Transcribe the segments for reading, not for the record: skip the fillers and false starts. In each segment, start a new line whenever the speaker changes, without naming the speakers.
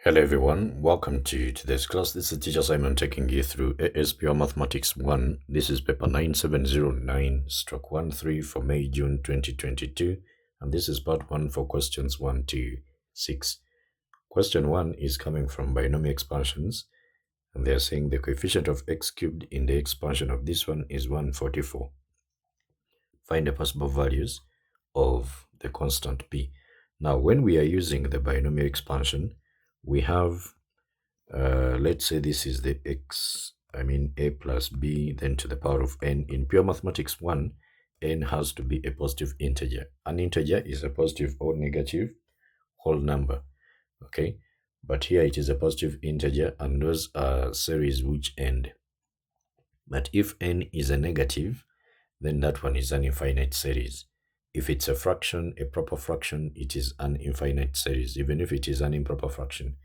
Hello everyone, welcome to today's class. This is Teacher Simon taking you through ASPR Mathematics 1. This is paper 9709 stroke 13 for May, June 2022. And this is part 1 for questions 1 to 6. Question 1 is coming from binomial expansions. And they are saying the coefficient of x cubed in the expansion of this one is 144. Find the possible values of the constant p. Now, when we are using the binomial expansion, we have, let's say this is the a plus b, then to the power of n. In pure mathematics 1, n has to be a positive integer. An integer is a positive or negative whole number, okay? But here it is a positive integer, and those are series which end. But if n is a negative, then that one is an infinite series. If it's a fraction, a proper fraction, it is an infinite series. Even if it is an improper fraction,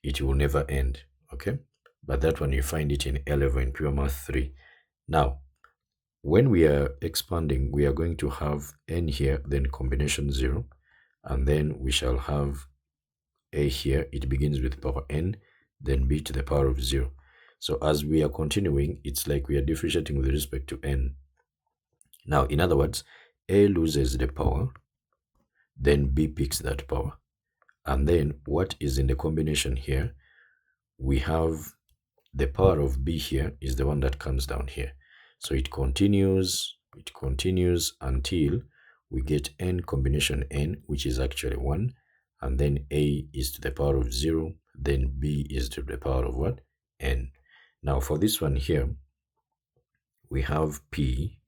it will never end, okay? But that one you find it in A-level in pure math 3. Now, when we are expanding, we are going to have n here, then combination 0, and then we shall have a here. It begins with power n, then b to the power of 0. So as we are continuing, it's like we are differentiating with respect to n. Now, in other words, a loses the power, then b picks that power. And then what is in the combination here, we have the power of b here is the one that comes down here. So it continues until we get n combination n, which is actually 1, and then a is to the power of 0, then b is to the power of what? N. Now for this one here, we have p,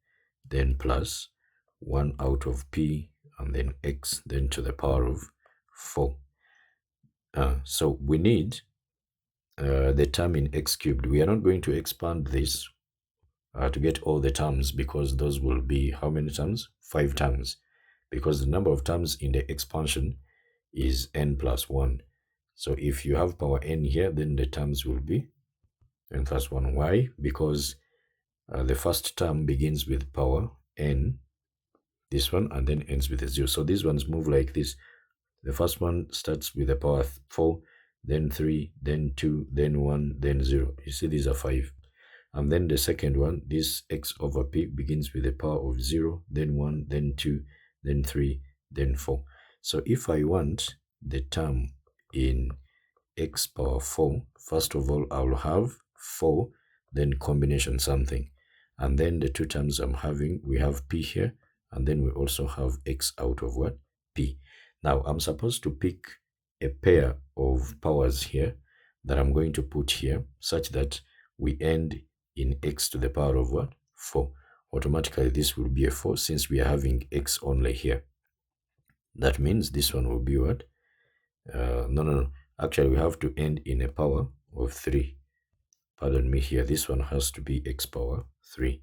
then plus 1 out of p, and then x, then to the power of 4. So we need the term in x cubed. We are not going to expand this to get all the terms, because those will be how many terms? 5 terms, because the number of terms in the expansion is n plus 1. So if you have power n here, then the terms will be n plus 1. Why? Because the first term begins with power n, this one, and then ends with a 0. So these ones move like this. The first one starts with the power 4, then 3, then 2, then 1, then 0. You see, these are 5. And then the second one, this x over p, begins with the power of 0, then 1, then 2, then 3, then 4. So if I want the term in x power 4, first of all, I will have 4, then combination something. And then the two terms I'm having, we have p here, and then we also have x out of what? P. Now, I'm supposed to pick a pair of powers here that I'm going to put here, such that we end in x to the power of what? 4. Automatically, this will be a 4 since we are having x only here. That means this one will be what? No. Actually, we have to end in a power of 3. Pardon me here. This one has to be x power 3.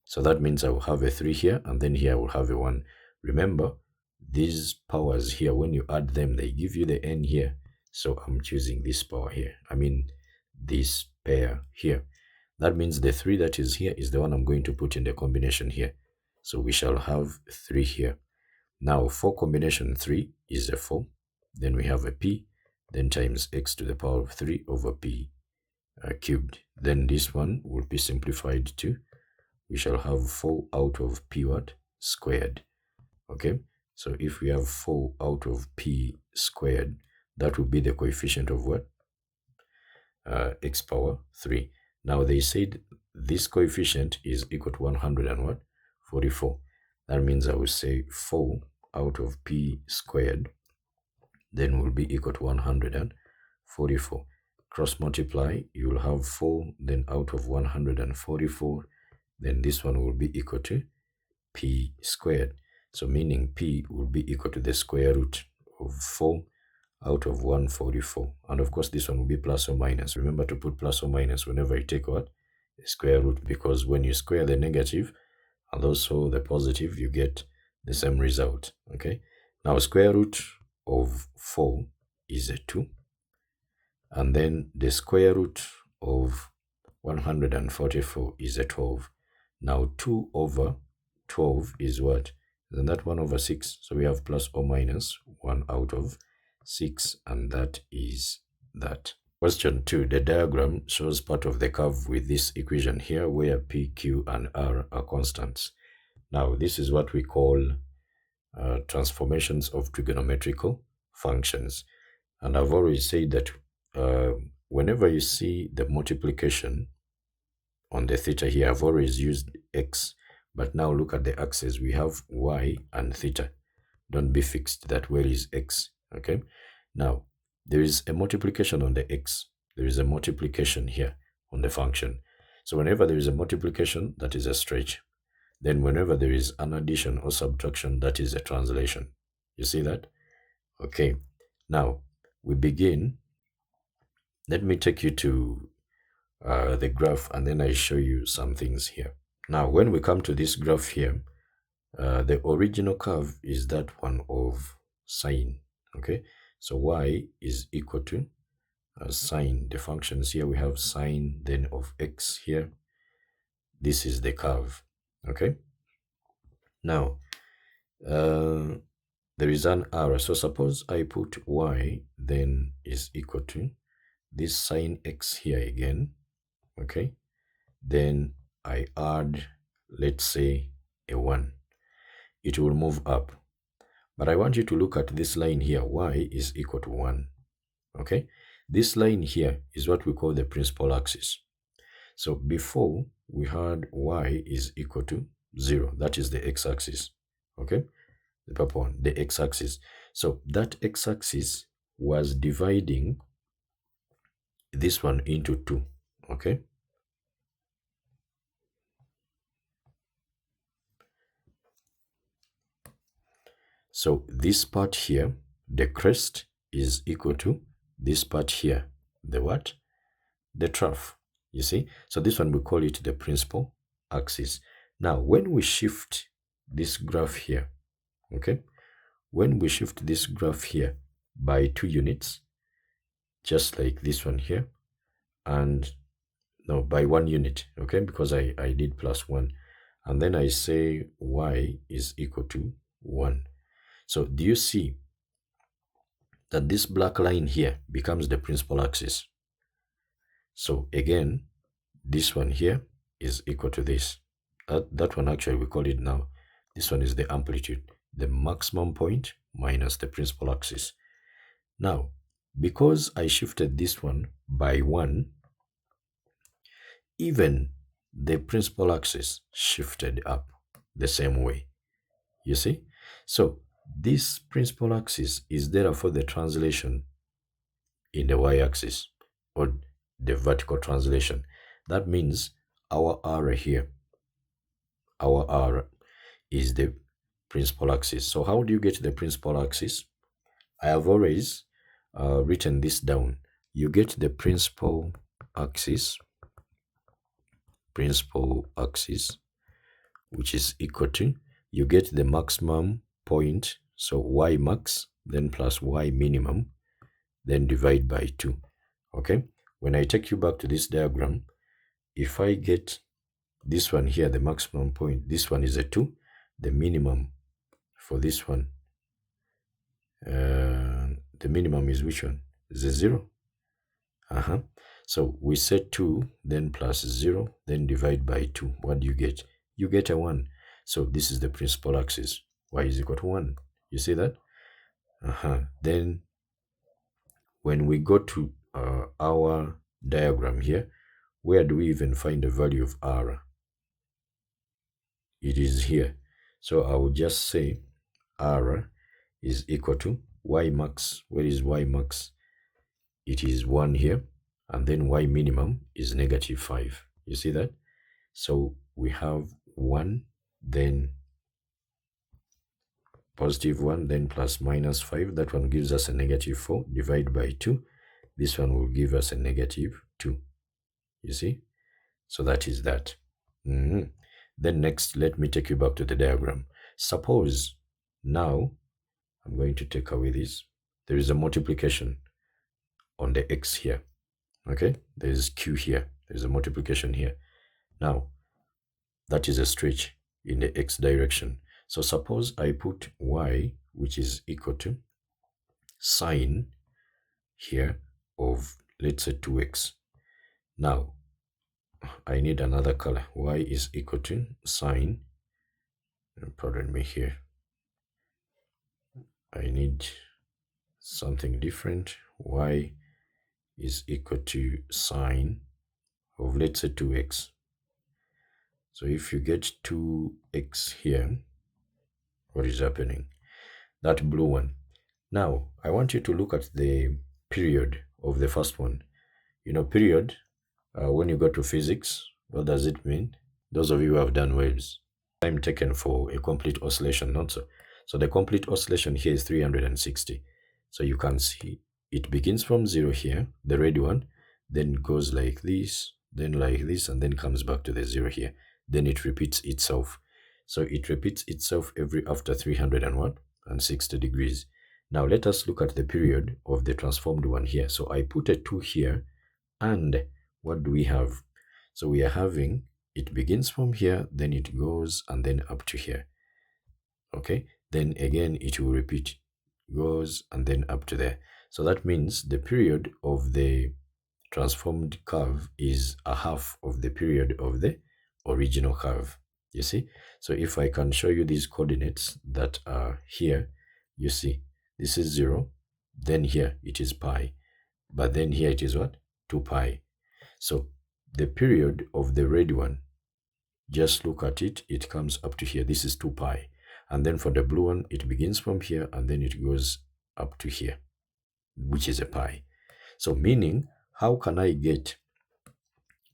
So that means I will have a 3 here, and then here I will have a 1. Remember, these powers here, when you add them, they give you the n here. So I'm choosing this power here. I mean, this pair here. That means the 3 that is here is the one I'm going to put in the combination here. So we shall have 3 here. Now, 4 combination 3 is a 4. Then we have a p, then times x to the power of 3 over p cubed. Then this one will be simplified to, we shall have 4 out of p what? Squared. Okay, so if we have 4 out of p squared, that will be the coefficient of what? X power 3. Now they said this coefficient is equal to 100 and what? 44. That means I will say 4 out of p squared then will be equal to 144. Cross multiply, you will have 4, then out of 144, then this one will be equal to p squared. So meaning p will be equal to the square root of 4 out of 144. And of course, this one will be plus or minus. Remember to put plus or minus whenever you take what? The square root, because when you square the negative and also the positive, you get the same result. Okay. Now, square root of 4 is a 2. And then the square root of 144 is a 12. Now, 2 over 12 is what? Then that 1 over 6. So we have plus or minus 1 out of 6, and that is that. Question 2. The diagram shows part of the curve with this equation here where P, Q, and R are constants. Now, this is what we call transformations of trigonometrical functions. And I've always said that whenever you see the multiplication on the theta here, I've always used x. But now look at the axes. We have y and theta. Don't be fixed that where is x. Okay. Now, there is a multiplication on the x. There is a multiplication here on the function. So whenever there is a multiplication, that is a stretch. Then whenever there is an addition or subtraction, that is a translation. You see that? Okay. Now, we begin. Let me take you to the graph, and then I show you some things here. Now, when we come to this graph here, the original curve is that one of sine. Okay. So y is equal to sine. The functions here, we have sine then of x here. This is the curve. Okay. Now, there is an r. So suppose I put y then is equal to this sine x here again. Okay. Then I add, let's say, a 1. It will move up. But I want you to look at this line here. Y is equal to 1. Okay. This line here is what we call the principal axis. So before we had y is equal to 0. That is the x-axis. Okay. The purple one, the x-axis. So that x-axis was dividing this one into 2. Okay. So this part here, the crest, is equal to this part here, the what? The trough, you see? So this one, we call it the principal axis. Now, when we shift this graph here, okay? When we shift this graph here by 2 units, just like this one here, and no, by 1 unit, okay? Because I did plus 1. And then I say y is equal to 1. So do you see that this black line here becomes the principal axis? So again, this one here is equal to this. That one actually we call it now. This one is the amplitude, the maximum point minus the principal axis. Now, because I shifted this one by 1, even the principal axis shifted up the same way. You see? So this principal axis is therefore the translation in the y-axis, or the vertical translation. That means our r here, our r is the principal axis. So how do you get the principal axis? I have always written this down. You get the principal axis, which is equal to, you get the maximum point, so y max, then plus y minimum, then divide by 2. Okay. When I take you back to this diagram, if I get this one here, the maximum point, this one is a 2, the minimum for this one, the minimum is which one? Is a 0. So we set 2, then plus 0, then divide by 2. What do you get? You get a 1. So this is the principal axis. Y is equal to 1. You see that? Then when we go to our diagram here, where do we even find the value of r? It is here. So I will just say r is equal to y max. Where is y max? It is 1 here. And then y minimum is -5. You see that? So we have 1, then +1, then plus -5. That one gives us a -4. Divide by 2. This one will give us a -2. You see? So that is that. Then next, let me take you back to the diagram. Suppose now, I'm going to take away this. There is a multiplication on the x here. Okay, there is q here. There's a multiplication here. Now, that is a stretch in the x direction. So suppose I put y, which is equal to sine here of, let's say, 2x. Now, I need another color. Y is equal to sine, pardon me here, I need something different. Y is equal to sine of, let's say, 2x. So if you get 2x here, what is happening? That blue one. Now, I want you to look at the period of the first one. You know, period, when you go to physics, what does it mean? Those of you who have done waves, time taken for a complete oscillation, not so. So the complete oscillation here is 360. So you can see it begins from 0 here, the red one, then goes like this, then like this, and then comes back to the 0 here. Then it repeats itself. So it repeats itself every after 360 degrees. Now let us look at the period of the transformed one here. So I put a 2 here, and what do we have? So we are having, it begins from here, then it goes and then up to here. Okay, then again it will repeat, goes and then up to there. So that means the period of the transformed curve is a half of the period of the original curve. You see? So if I can show you these coordinates that are here, you see, this is 0, then here it is pi, but then here it is what? 2 pi. So the period of the red one, just look at it, it comes up to here. This is 2 pi. And then for the blue one, it begins from here and then it goes up to here, which is a pi. So meaning, how can I get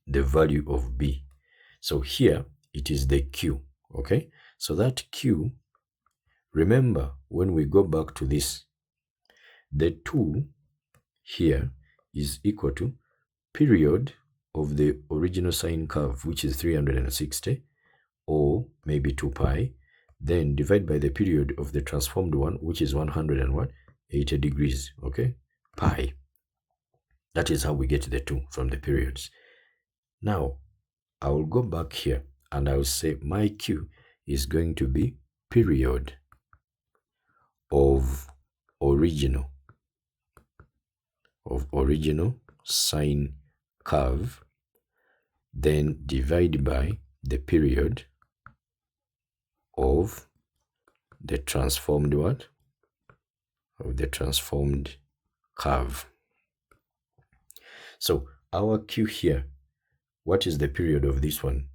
the value of B? So here, it is the Q, okay? So that Q, remember, when we go back to this, the 2 here is equal to period of the original sine curve, which is 360, or maybe 2 pi, then divide by the period of the transformed one, which is 180 degrees, okay? Pi. That is how we get the 2 from the periods. Now, I will go back here and I will say my Q is going to be period of original sine curve, then divide by the period of the transformed what? Of the transformed curve. So our Q here, what is the period of this one?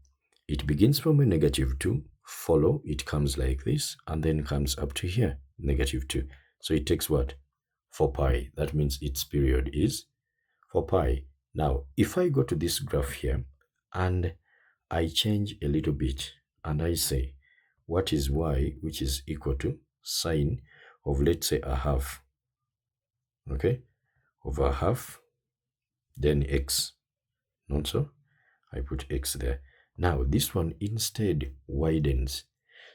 It begins from a -2, follow, it comes like this, and then comes up to here, -2. So it takes what? 4 pi. That means its period is 4 pi. Now, if I go to this graph here, and I change a little bit, and I say, what is y, which is equal to sine of, let's say, a half, okay, over half, then x, not so? I put x there. Now, this one instead widens.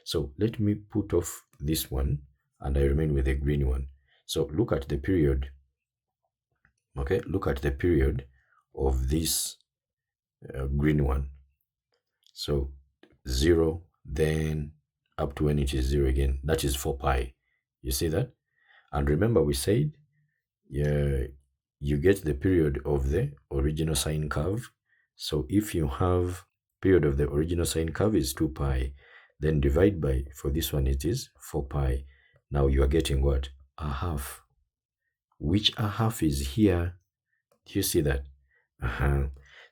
So let me put off this one, and I remain with the green one. So look at the period, okay? Look at the period of this green one. So 0, then up to when it is 0 again. That is 4 pi. You see that? And remember we said, you get the period of the original sine curve. So if you have period of the original sine curve is 2 pi, then divide by, for this one it is 4 pi. Now you are getting what? A half. Which a half is here. Do you see that?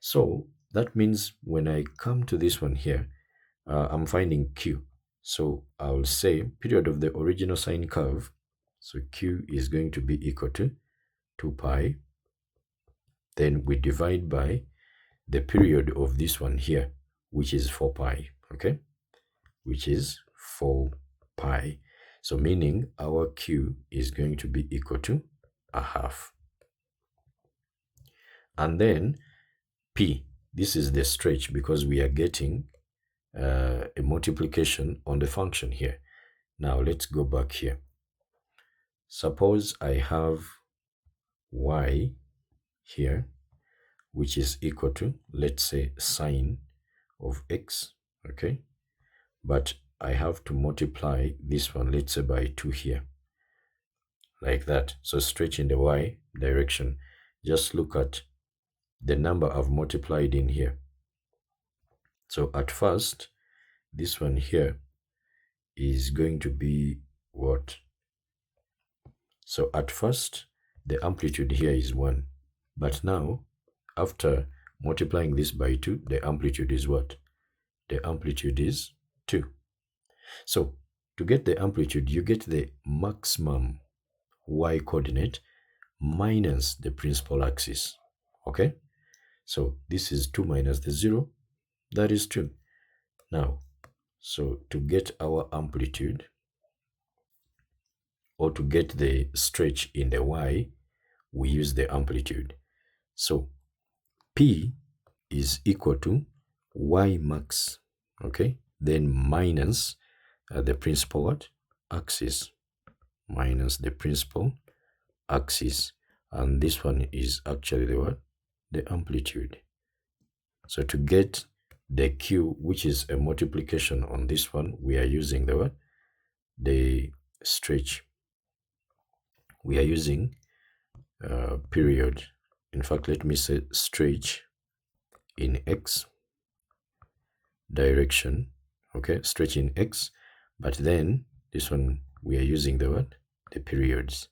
So that means when I come to this one here, I'm finding Q. So I'll say period of the original sine curve. So Q is going to be equal to 2 pi. Then we divide by the period of this one here, which is 4 pi, okay? Which is 4 pi. So meaning our Q is going to be equal to a half. And then P, this is the stretch because we are getting a multiplication on the function here. Now let's go back here. Suppose I have y here, which is equal to, let's say, sine of x, okay? But I have to multiply this one, let's say, by 2 here. like that. So stretch in the y direction. Just look at the number I've multiplied in here. So at first, this one here is going to be what? So at first, the amplitude here is 1. But now, after multiplying this by 2, the amplitude is what? The amplitude is 2. So to get the amplitude, you get the maximum y coordinate minus the principal axis. Okay? So this is 2 minus the 0, that is 2. Now, so to get our amplitude, or to get the stretch in the y, we use the amplitude. So P is equal to y max, okay? Then minus the principal what? Axis, minus the principal axis. And this one is actually the what? The amplitude. So to get the Q, which is a multiplication on this one, we are using the what? The stretch. We are using period. In fact, let me say stretch in x direction. Okay, stretch in x, but then this one we are using the what? The periods.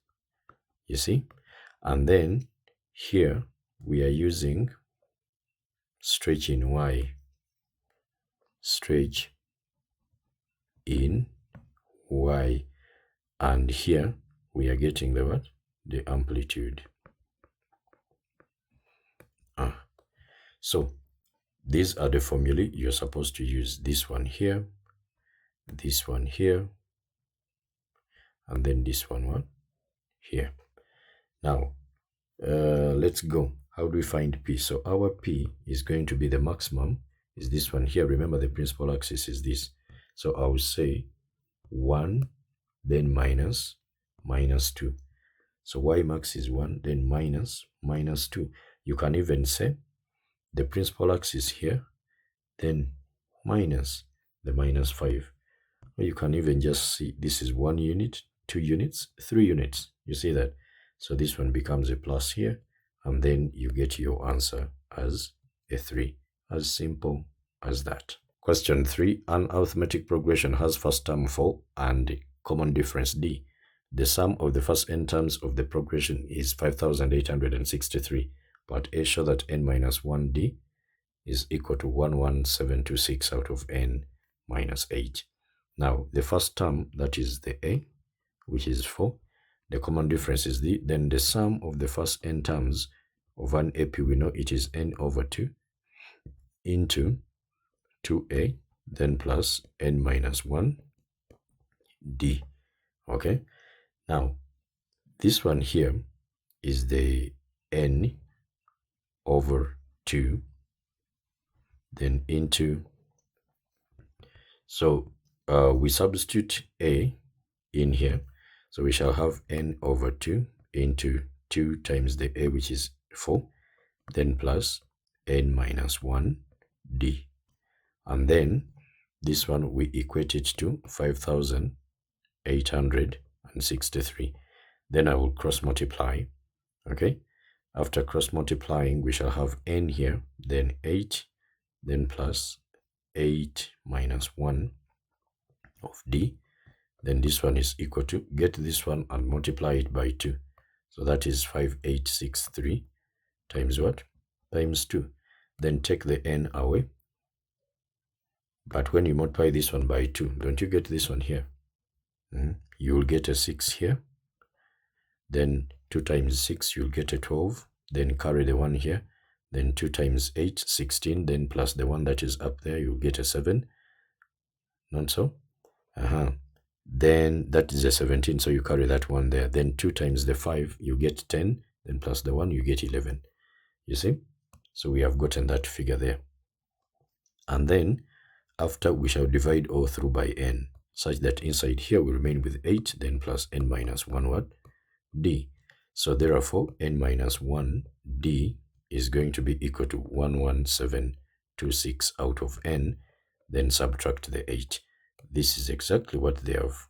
You see? And then here we are using stretch in y. Stretch in y. And here we are getting the what? The amplitude. So these are the formulae you're supposed to use. This one here, and then this one here. Now, let's go. How do we find P? So our P is going to be the maximum, is this one here. Remember, the principal axis is this. So I will say 1, then minus 2. So y max is 1, then minus 2. You can even say the principal axis here, then minus the minus 5. Or you can even just see this is 1 unit, 2 units, 3 units. You see that? So this one becomes a plus here, and then you get your answer as a 3. As simple as that. Question 3. An arithmetic progression has first term 4 and common difference d. The sum of the first n terms of the progression is 5863, but A show that n minus 1d is equal to 11726 out of n minus 8. Now, the first term, that is the A, which is 4, the common difference is d. Then the sum of the first n terms of an AP, we know it is n over 2 into 2a, then plus n minus 1 d. Okay? Now, this one here is the n over 2, then into, so we substitute a in here. So we shall have n over 2 into 2 times the a, which is 4, then plus n minus 1 d. And then this one we equate it to 5863. Then I will cross multiply. Okay? After cross multiplying, we shall have n here, then 8, then plus 8 minus 1 of d. Then this one is equal to, get this one and multiply it by 2. So that is 5863 times what? Times 2. Then take the n away. But when you multiply this one by 2, don't you get this one here? You will get a 6 here. Then 2 times 6, you'll get a 12. Then carry the 1 here. Then 2 times 8, 16. Then plus the 1 that is up there, you'll get a 7. Not so? Then that is a 17, so you carry that 1 there. Then 2 times the 5, you get 10. Then plus the 1, you get 11. You see? So we have gotten that figure there. And then after, we shall divide all through by n, such that inside here we remain with 8, then plus n minus 1 what? D. So therefore, n minus 1 d is going to be equal to 11726 out of n, then subtract the 8. This is exactly what they have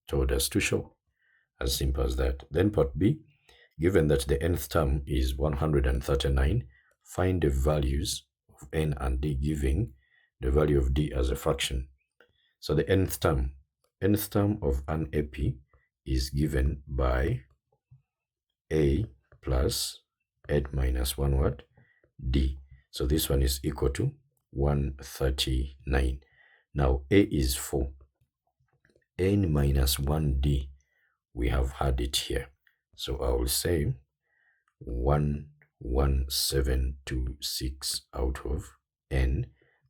told us to show. As simple as that. Then part B, given that the nth term is 139, find the values of n and d, giving the value of d as a fraction. So the nth term of an AP is given by a plus 8 minus 1 what? D. So this one is equal to 139. Now a is 4. N minus 1d, we have had it here. So I will say 11726 out of n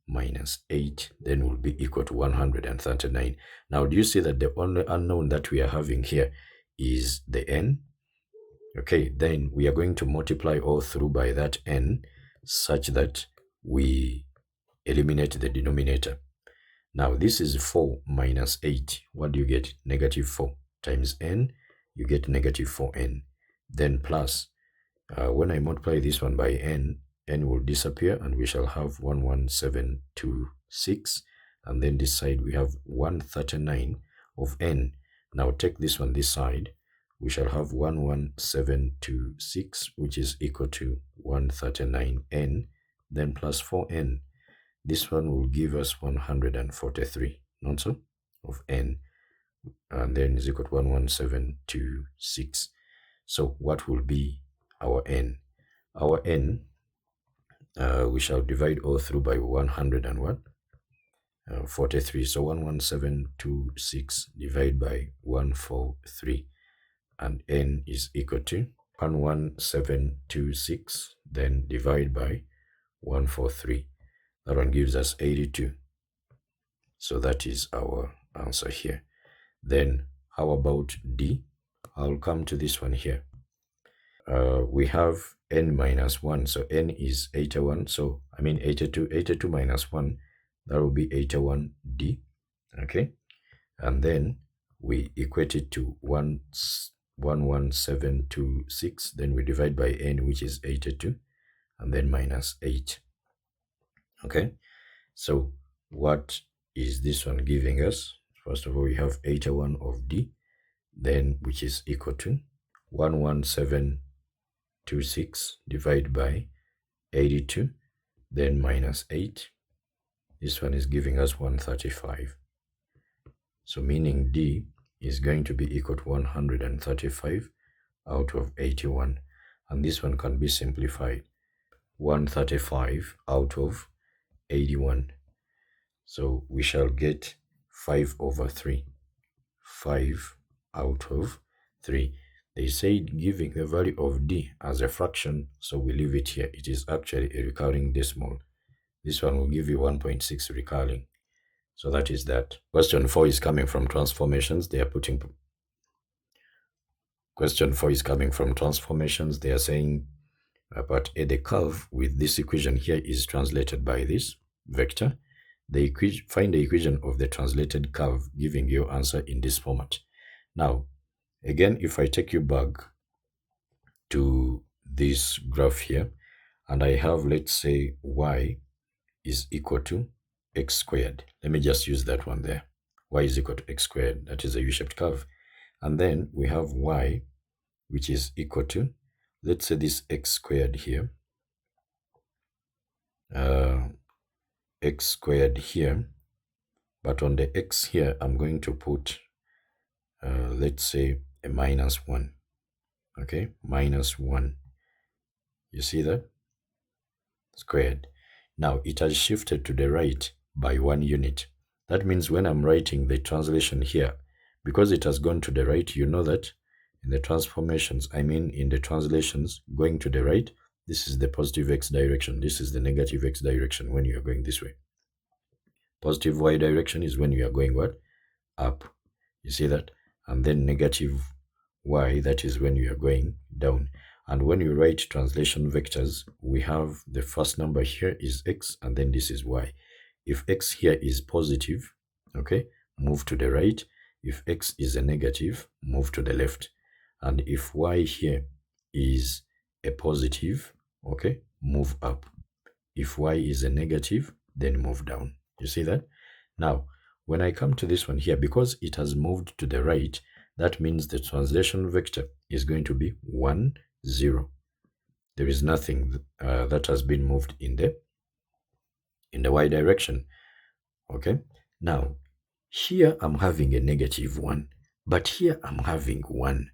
minus 8, then will be equal to 139. Now, do you see that the only unknown that we are having here is the n? Okay, then we are going to multiply all through by that n such that we eliminate the denominator. Now, this is 4 minus 8. What do you get? Negative 4 times n, you get negative 4n. Then plus, when I multiply this one by n will disappear and we shall have 11726. And then this side we have 139 of n. Now take this one this side. We shall have 11726, which is equal to 139n, then plus 4n. This one will give us 143, not so, of n, and then is equal to 11726. So what will be our n? Our n, we shall divide all through by 143. So 11726 divided by 143, and n is equal to 11726, then divide by 143. That one gives us 82. So that is our answer here. Then how about D? I'll come to this one here. We have n minus 1. So n is 81. So I mean 82. 82 minus 1. That will be 81D. Okay. And then we equate it to 11726. Then we divide by n, which is 82. And then minus 8. Okay, so what is this one giving us? First of all, we have 81 of D, then which is equal to 11726 divided by 82, then minus 8. This one is giving us 135. So meaning D is going to be equal to 135 out of 81. And this one can be simplified. 135 out of 81. So we shall get 5 over 3. 5 out of 3. They said giving the value of D as a fraction, so we leave it here. It is actually a recurring decimal. This one will give you 1.6 recurring. So that is that. Question 4 is coming from transformations. They are putting... Question 4 is coming from transformations. They are saying but the curve with this equation here is translated by this vector. Find the equation of the translated curve, giving your answer in this format. Now, again, if I take you back to this graph here, and I have, let's say, y is equal to x squared. Let me just use that one there. Y is equal to x squared. That is a U-shaped curve. And then we have y, which is equal to, let's say, this x squared here, x squared here, but on the x here, I'm going to put, let's say, a minus 1, okay, minus 1. You see that? Squared. Now, it has shifted to the right by 1 unit. That means when I'm writing the translation here, because it has gone to the right, you know that in the transformations, I mean in the translations, going to the right, this is the positive x direction. This is the negative x direction when you are going this way. Positive y direction is when you are going what? Up. You see that? And then negative y, that is when you are going down. And when you write translation vectors, we have the first number here is x, and then this is y. If x here is positive, okay, move to the right. If x is a negative, move to the left. And if y here is a positive, okay, move up. If y is a negative, then move down. You see that? Now, when I come to this one here, because it has moved to the right, That means the translation vector is going to be 1, 0. There is nothing that has been moved in the y direction. Okay, now here I'm having a negative 1, but here I'm having 1.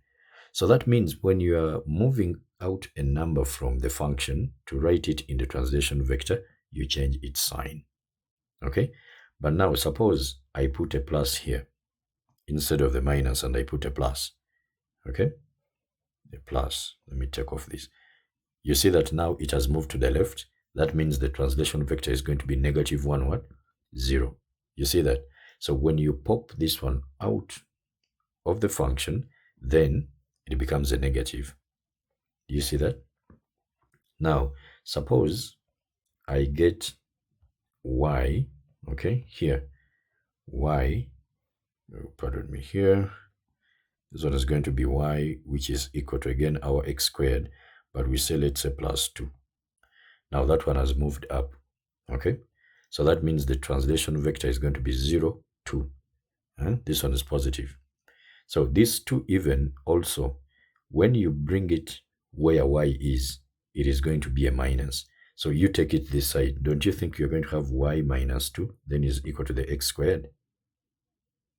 So that means when you are moving out a number from the function to write it in the translation vector, you change its sign. Okay, but now suppose I put a plus here instead of the minus, and I put a plus. Okay, a plus. Let me take off this. You see that now it has moved to the left. That means the translation vector is going to be negative 1, what? 0. You see that? So when you pop this one out of the function, then it becomes a negative. Do you see that? Now, suppose I get y, okay, here, y, pardon me, here, this one is going to be y, which is equal to, again, our x squared, but we say, let's say, plus 2. Now that one has moved up, okay? So that means the translation vector is going to be 0, 2. And this one is positive. So this 2 even also, when you bring it where y is, it is going to be a minus. So you take it this side. Don't you think you're going to have y minus 2? Then is equal to the x squared.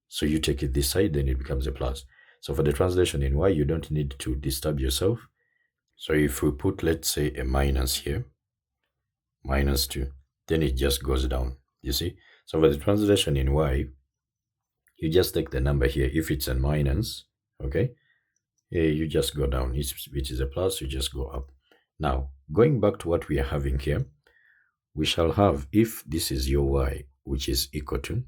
So you take it this side, then it becomes a plus. So for the translation in y, you don't need to disturb yourself. So if we put, let's say, a minus here, minus 2, then it just goes down. You see? So for the translation in y, you just take the number here. If it's a minus, okay, you just go down. Which is a plus, you just go up. Now, going back to what we are having here, we shall have, if this is your y, which is equal to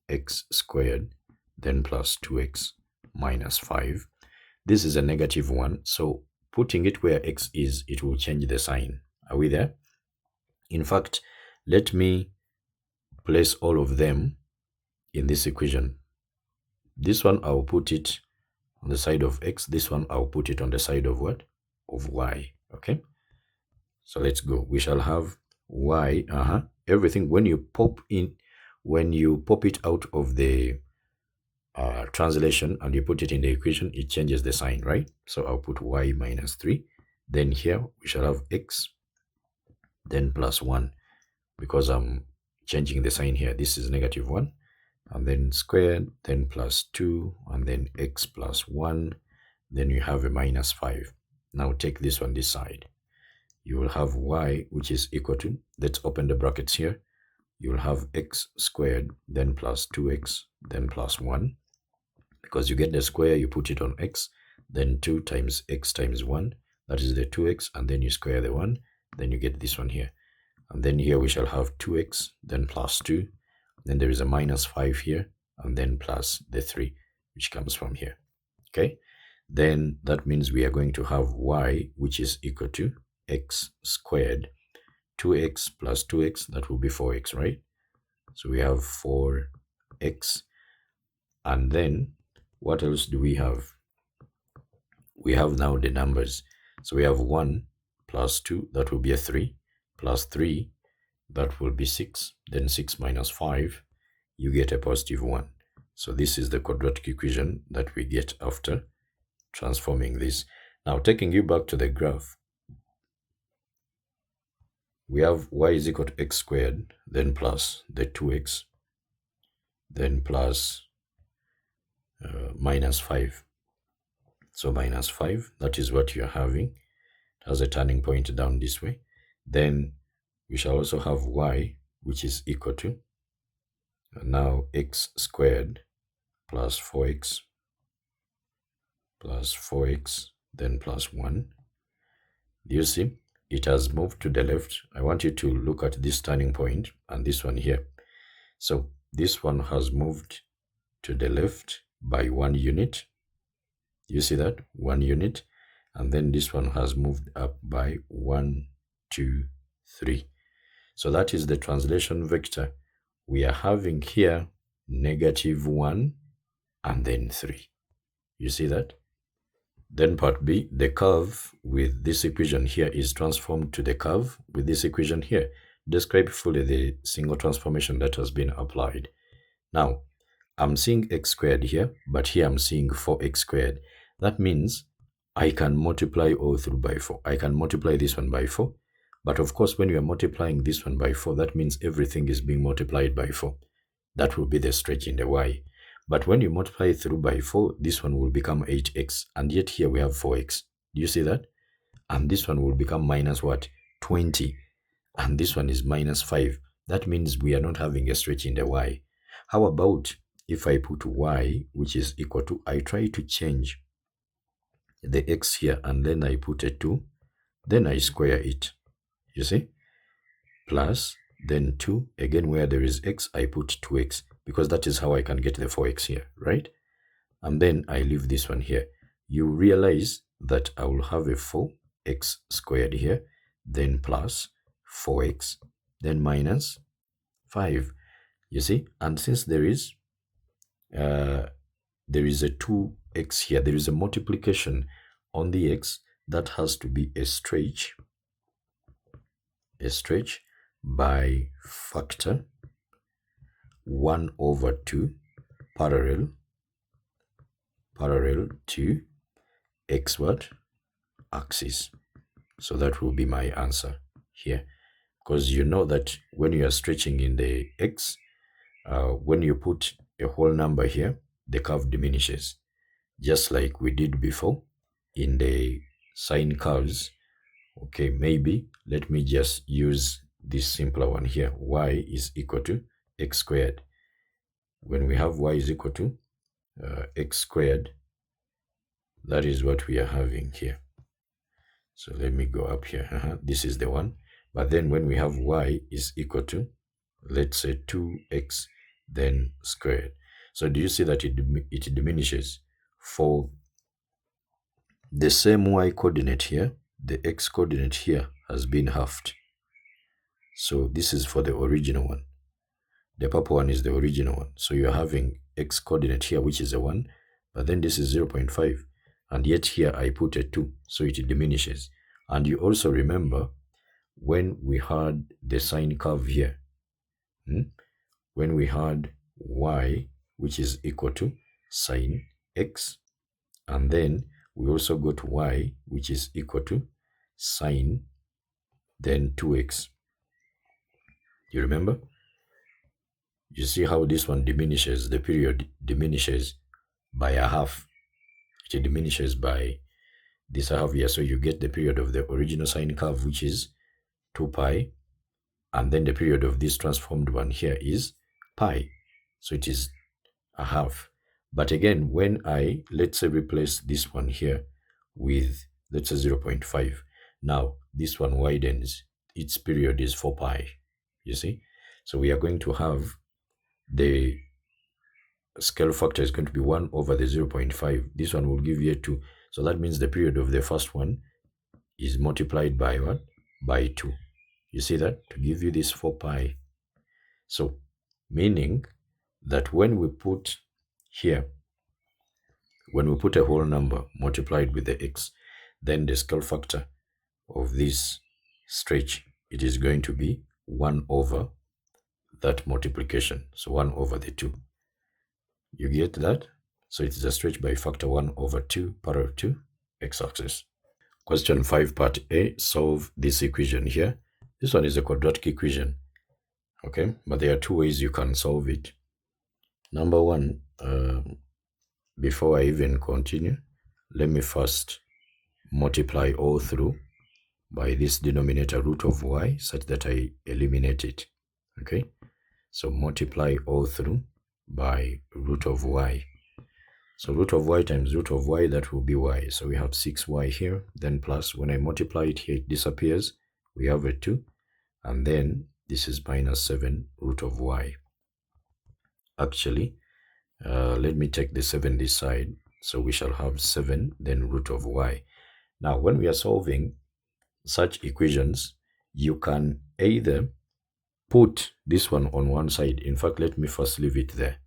x squared, then plus 2x minus 5. This is a negative 1, so putting it where x is, it will change the sign. Are we there? In fact, let me place all of them in this equation. This one, I'll put it on the side of x. This one, I'll put it on the side of what? Of y. Okay? So let's go. We shall have y, everything. When you pop it out of the translation and you put it in the equation, it changes the sign, right? So I'll put y minus 3. Then here we shall have x, then plus 1, because I'm changing the sign here. This is negative 1, and then squared, then plus 2, and then x plus 1. Then you have a minus 5. Now take this one this side. You will have y, which is equal to, let's open the brackets here. You will have x squared, then plus 2x, then plus 1. Because you get the square, you put it on x, then 2 times x times 1. That is the 2x, and then you square the 1. Then you get this one here. And then here we shall have 2x, then plus 2. Then there is a minus 5 here, and then plus the 3, which comes from here. Okay? Then that means we are going to have y, which is equal to x squared, 2x plus 2x, that will be 4x, right? So we have 4x. And then what else do we have? We have now the numbers. So we have 1 plus 2, that will be a 3, plus 3, that will be 6, then 6 minus 5, you get a positive 1. So this is the quadratic equation that we get after transforming this. Now taking you back to the graph, we have y is equal to x squared, then plus the 2x, then plus minus 5. So minus 5, that is what you're having. It has a turning point down this way. Then we shall also have y, which is equal to now x squared plus 4x, then plus 1. Do you see? It has moved to the left. I want you to look at this turning point and this one here. So this one has moved to the left by 1 unit. You see that? 1 unit. And then this one has moved up by 1, 2, 3. So that is the translation vector. We are having here negative 1 and then 3. You see that? Then part B, the curve with this equation here is transformed to the curve with this equation here. Describe fully the single transformation that has been applied. Now, I'm seeing x squared here, but here I'm seeing 4x squared. That means I can multiply all through by 4. I can multiply this one by 4. But of course, when you are multiplying this one by 4, that means everything is being multiplied by 4. That will be the stretch in the y. But when you multiply through by 4, this one will become 8x. And yet here we have 4x. Do you see that? And this one will become minus what? 20. And this one is minus 5. That means we are not having a stretch in the y. How about if I put y, which is equal to, I try to change the x here, and then I put a 2, then I square it. You see? Plus, then 2, again where there is x, I put 2x, because that is how I can get the 4x here, right? And then I leave this one here. You realize that I will have a 4x squared here, then plus 4x, then minus 5. You see? And since there is a 2x here, there is a multiplication on the x, that has to be a stretch by factor 1 over 2 parallel to x what? Axis. So that will be my answer here, because you know that when you are stretching in the x, when you put a whole number here, the curve diminishes, just like we did before in the sine curves. Okay, maybe let me just use this simpler one here. Y is equal to x squared. When we have y is equal to x squared, that is what we are having here. So let me go up here. This is the one. But then when we have y is equal to, let's say 2x, then squared. So do you see that it diminishes? For the same y coordinate here, the x coordinate here has been halved. So this is for the original one. The purple one is the original one. So you're having x coordinate here, which is a 1, but then this is 0.5. And yet here I put a 2, so it diminishes. And you also remember when we had the sine curve here, when we had y, which is equal to sine x, and then we also got y, which is equal to sine, then 2x. You remember? You see how this one diminishes, the period diminishes by a half. It diminishes by this half here. So you get the period of the original sine curve, which is 2 pi. And then the period of this transformed one here is pi. So it is a half. But again, when I, let's say, replace this one here with, let's say, 0.5. Now, this one widens. Its period is 4 pi. You see? So we are going to have the scale factor is going to be 1 over the 0.5. This one will give you a 2. So that means the period of the first one is multiplied by what? By 2. You see that? To give you this 4 pi. So, meaning that when we put here, when we put a whole number multiplied with the x, then the scale factor of this stretch, it is going to be 1 over that multiplication. So 1 over the 2. You get that? So it's a stretch by factor 1 over 2 parallel to x-axis. Question 5 part A, solve this equation here. This one is a quadratic equation. Okay, but there are 2 ways you can solve it. Number 1, before I even continue, let me first multiply all through by this denominator root of y such that I eliminate it. Okay, so multiply all through by root of y. So root of y times root of y, that will be y. So we have 6y here, then plus, when I multiply it here, it disappears. We have a 2, and then this is minus 7 root of y. Actually, let me take the 7 this side. So we shall have 7, then root of y. Now, when we are solving such equations, you can either put this one on one side. In fact, let me first leave it there,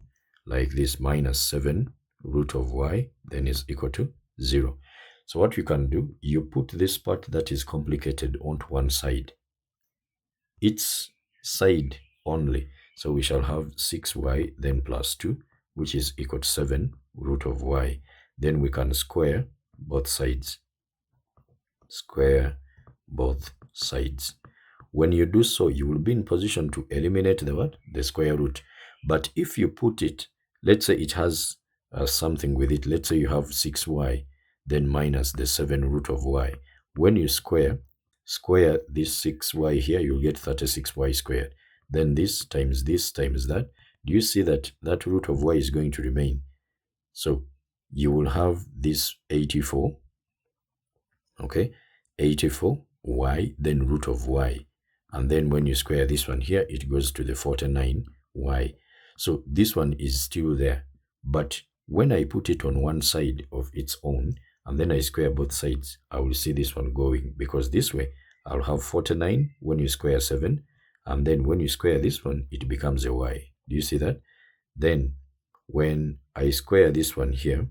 like this, minus 7 root of y, then is equal to 0. So what you can do, you put this part that is complicated onto one side, its side only. So we shall have 6y, then plus 2, which is equal to 7 root of y. Then we can square both sides. Square both sides. When you do so, you will be in position to eliminate the what? The square root. But if you put it, let's say it has something with it. Let's say you have 6y, then minus the 7 root of y. When you square this 6y here, you'll get 36y squared. Then this times that. Do you see that that root of y is going to remain? So you will have this 84, okay, 84y, then root of y. And then when you square this one here, it goes to the 49y. So this one is still there. But when I put it on one side of its own, and then I square both sides, I will see this one going, because this way I'll have 49 when you square 7, and then when you square this one, it becomes a y. Do you see that? Then when I square this one here,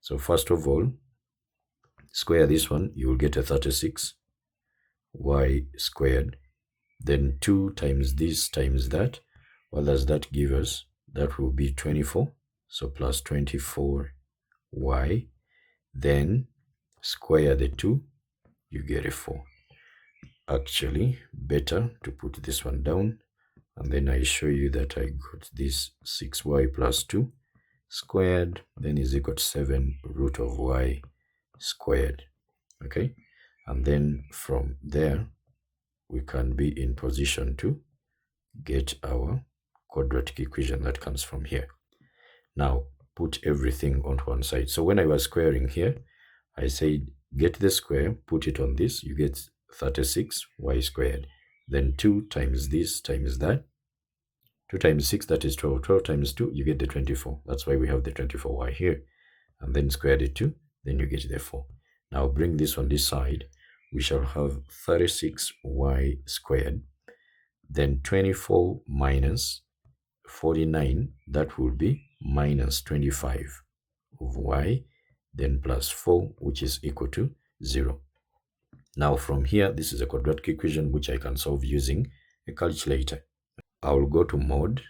so first of all, square this one, you will get a 36 y squared. Then 2 times this times that. What does that give us? That will be 24. So plus 24y. Then square the 2, you get a 4. Actually, better to put this one down, and then I show you that I got this 6y plus 2 squared, then is equal to 7 root of y squared. Okay, and then from there we can be in position to get our quadratic equation that comes from here. Now put everything on one side. So when I was squaring here, I said get the square, put it on this, you get 36y squared. Then 2 times this times that. 2 times 6, that is 12. 12 times 2, you get the 24. That's why we have the 24y here. And then square the 2, then you get the 4. Now bring this on this side. We shall have 36y squared. Then 24 minus 49, that will be minus 25 of y, then plus 4, which is equal to 0. Now from here, this is a quadratic equation which I can solve using a calculator. I will go to mod,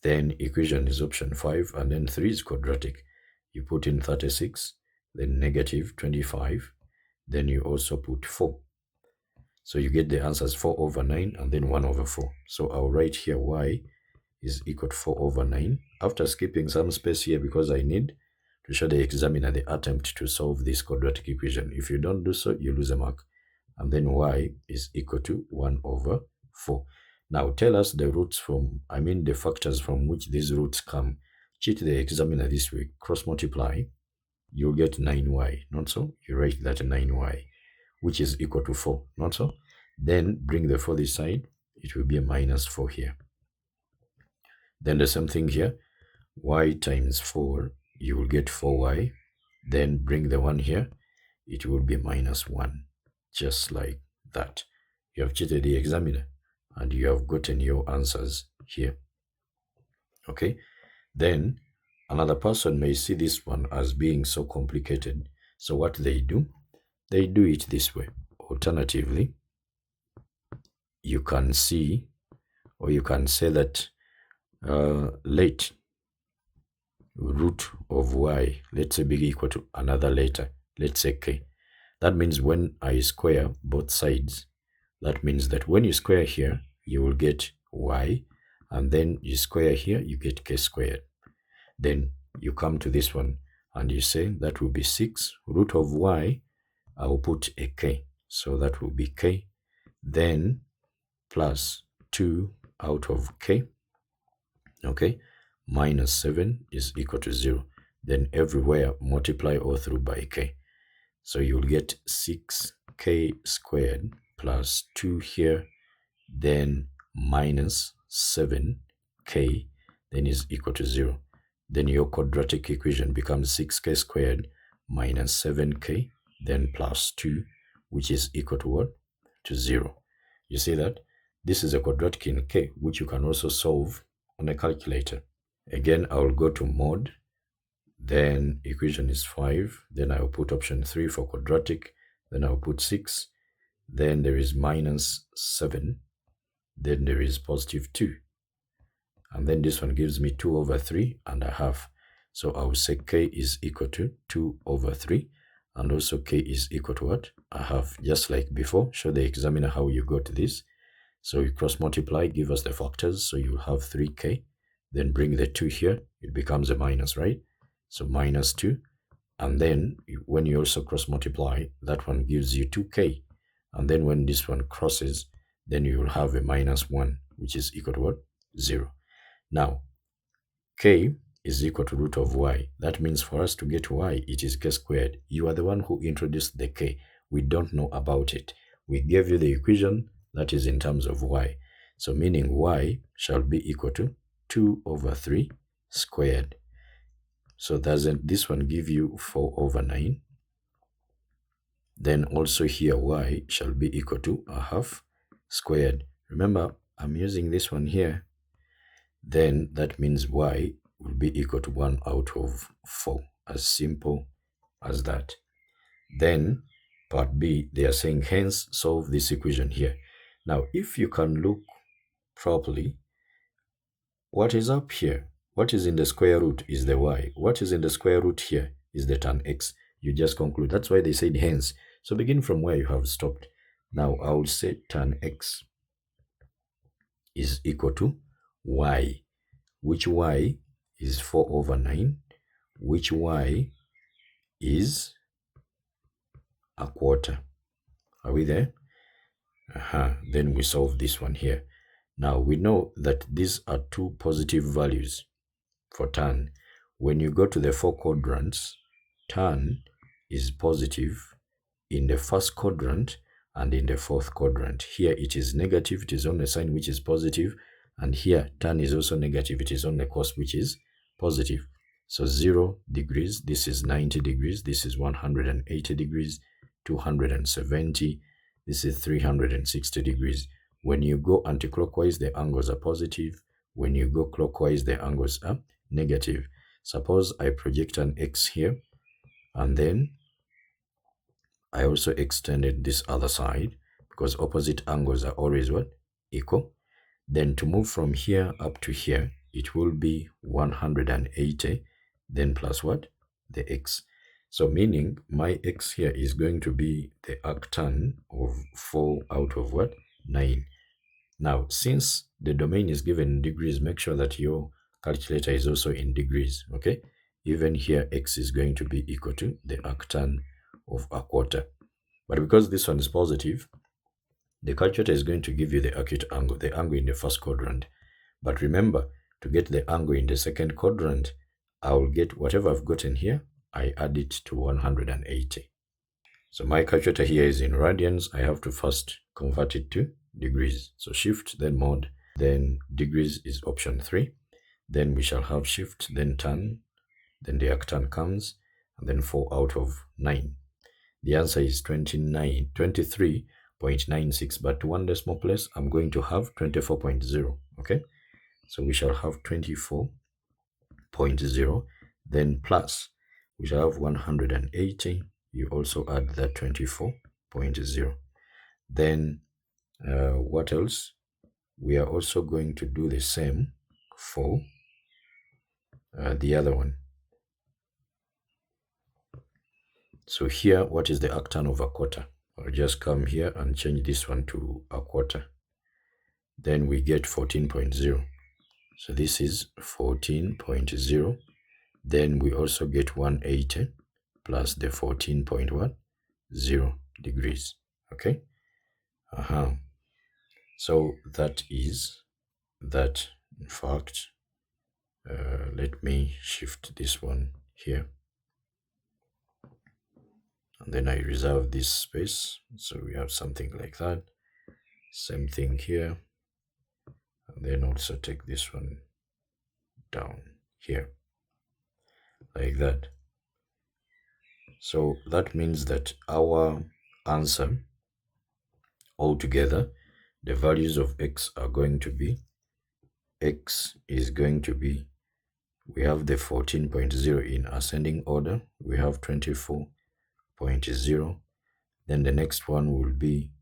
then equation is option 5, and then 3 is quadratic. You put in 36, then negative 25, then you also put 4. So you get the answers 4 over 9 and then 1 over 4. So I'll write here y is equal to 4 over 9, after skipping some space here because I need to show the examiner the attempt to solve this quadratic equation. If you don't do so, you lose a mark. And then y is equal to 1 over 4. Now tell us the roots the factors from which these roots come. Cheat the examiner this week, cross multiply, you'll get 9y, not so? You write that 9y, which is equal to 4, not so? Then bring the 4 this side, it will be a minus 4 here. Then the same thing here, y times 4, you will get 4y. Then bring the 1 here, it will be minus 1, just like that. You have cheated the examiner, and you have gotten your answers here. Okay, then another person may see this one as being so complicated. So what they do it this way. Alternatively, you can see, or you can say that let root of y, let's say, be equal to another letter, let's say k. That means when I square both sides, that means that when you square here, you will get y, and then you square here, you get k squared. Then you come to this one, and you say that will be 6 root of y. I will put a k, so that will be k, then plus 2 out of k, okay, minus 7 is equal to 0. Then everywhere multiply all through by k. So you'll get 6k squared plus 2 here, then minus 7k, then is equal to 0. Then your quadratic equation becomes 6k squared minus 7k, then plus 2, which is equal to what? To 0. You see that? This is a quadratic in k, which you can also solve on a calculator. Again, I will go to mod, then equation is 5, then I will put option 3 for quadratic, then I'll put 6, then there is minus 7, then there is positive 2, and then this one gives me 2 over 3 and a half. So I will say k is equal to 2 over 3, and also k is equal to what? A half. Just like before, show the examiner how you got this. So you cross multiply, give us the factors, so you have 3k, then bring the 2 here, it becomes a minus, right? So minus 2, and then when you also cross multiply, that one gives you 2k, and then when this one crosses, then you will have a minus 1, which is equal to what? 0. Now, k is equal to root of y. That means for us to get y, it is k squared. You are the one who introduced the k. We don't know about it. We gave you the equation that is in terms of y. So meaning y shall be equal to 2 over 3 squared. So doesn't this one give you 4 over 9? Then also here y shall be equal to a half squared. Remember, I'm using this one here. Then that means y will be equal to 1 out of 4. As simple as that. Then part B, they are saying hence solve this equation here. Now, if you can look properly, what is up here? What is in the square root is the y. What is in the square root here is the tan x. You just conclude. That's why they said hence. So begin from where you have stopped. Now, I will say tan x is equal to y, which y is 4 over 9, which y is a quarter. Are we there? Then we solve this one here. Now we know that these are two positive values for tan. When you go to the 4 quadrants, tan is positive in the first quadrant and in the 4th quadrant. Here it is negative, it is on a sign which is positive, and here tan is also negative, it is on a cos which is positive. So 0 degrees, this is 90 degrees, this is 180 degrees, 270, this is 360 degrees. When you go anti-clockwise, the angles are positive. When you go clockwise, the angles are negative. Suppose I project an X here, and then I also extended this other side, because opposite angles are always what? Equal. Then to move from here up to here, it will be 180, then plus what? The X. So meaning my X here is going to be the arctan of 4 out of what? 9. Now, since the domain is given in degrees, make sure that your calculator is also in degrees, okay? Even here, X is going to be equal to the arctan of a quarter. But because this one is positive, the calculator is going to give you the acute angle, the angle in the first quadrant. But remember, to get the angle in the second quadrant, I will get whatever I've gotten here, I add it to 180. So my calculator here is in radians. I have to first convert it to degrees. So shift, then mod, then degrees is option 3. Then we shall have shift, then tan, then the arctan comes, and then 4 out of 9. The answer is 23.96, but one decimal place, I'm going to have 24.0, okay? So we shall have 24.0, then plus, we shall have 180, you also add that 24.0. Then what else? We are also going to do the same for the other one. So here, what is the arctan of a quarter? I'll just come here and change this one to a quarter. Then we get 14.0. So this is 14.0. Then we also get 180 plus the 14.0 degrees. Okay? So that is that. In fact, let me shift this one here. And then I reserve this space. So we have something like that. Same thing here. And then also take this one down here. Like that. So that means that our answer altogether, the values of x are going to be, x is going to be, we have the 14.0 in ascending order, we have 24.0, then the next one will be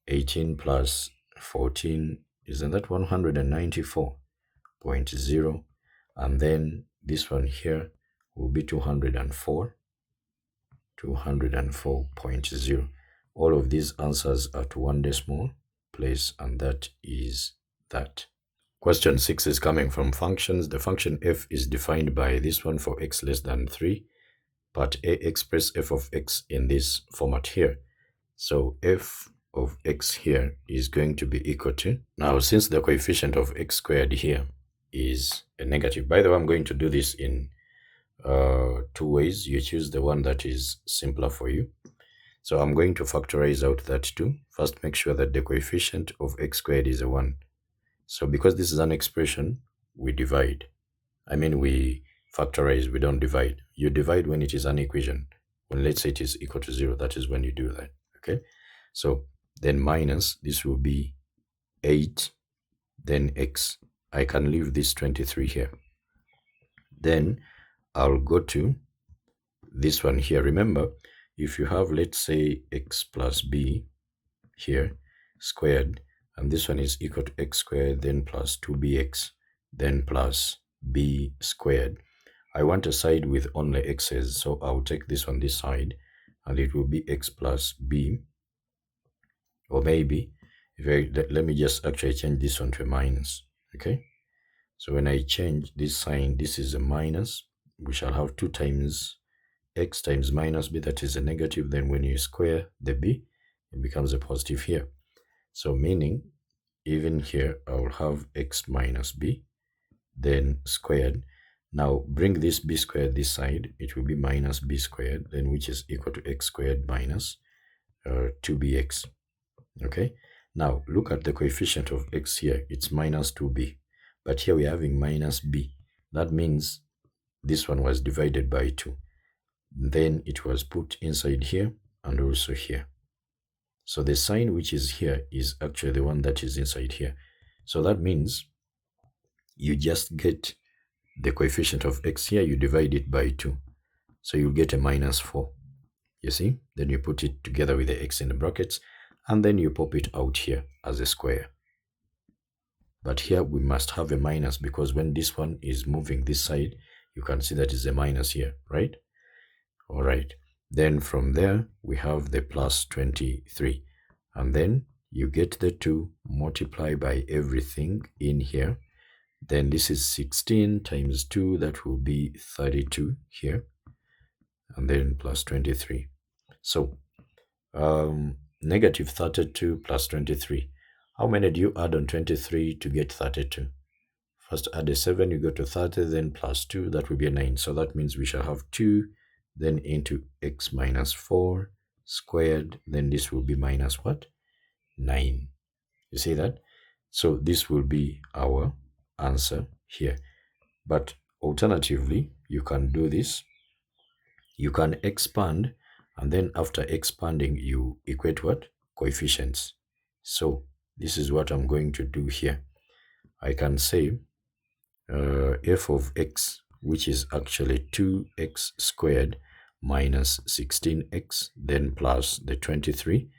18 plus 14, isn't that 194? 0.0, and then this one here will be 204.0. All of these answers are to one decimal place, and that is that. Question 6 is coming from functions. The function f is defined by this one for x less than 3, but express f of x in this format here. So f of x here is going to be equal to, now since the coefficient of x squared here is a negative, by the way, I'm going to do this in two ways. You choose the one that is simpler for you. So I'm going to factorize out that 2. First, make sure that the coefficient of x squared is a 1. So because this is an expression, we divide. We factorize, we don't divide. You divide when it is an equation. When let's say it is equal to 0, that is when you do that. Okay, so then minus, this will be 8, then x. I can leave this 23 here. Then I'll go to this one here. Remember, if you have, let's say, x plus b here squared, and this one is equal to x squared, then plus 2bx, then plus b squared. I want a side with only x's, so I'll take this on this side, and it will be x plus b. Or maybe, let me just actually change this one to a minus. Okay, so when I change this sign, this is a minus. We shall have 2 times x times minus b, that is a negative. Then when you square the b, it becomes a positive here. So meaning, even here, I will have x minus b, then squared. Now bring this b squared this side, it will be minus b squared, then which is equal to x squared minus 2bx. Okay, now look at the coefficient of x here, it's minus 2b, but here we're having minus b. That means this one was divided by 2. Then it was put inside here and also here. So the sign which is here is actually the one that is inside here. So that means you just get the coefficient of x here, you divide it by 2. So you'll get a minus 4. You see? Then you put it together with the x in the brackets, and then you pop it out here as a square. But here we must have a minus, because when this one is moving this side, you can see that is a minus here, right? All right. Then from there, we have the plus 23. And then you get the 2, multiply by everything in here. Then this is 16 times 2, that will be 32 here. And then plus 23. So, negative 32 plus 23. How many do you add on 23 to get 32? First add a 7, you go to 30, then plus 2, that will be a 9. So that means we shall have 2, then into x minus 4 squared, then this will be minus what? 9. You see that? So this will be our answer here. But alternatively, you can do this. You can expand, and then after expanding, you equate what? Coefficients. So this is what I'm going to do here. I can say f of x, which is actually 2x squared minus 16x, then plus the 23,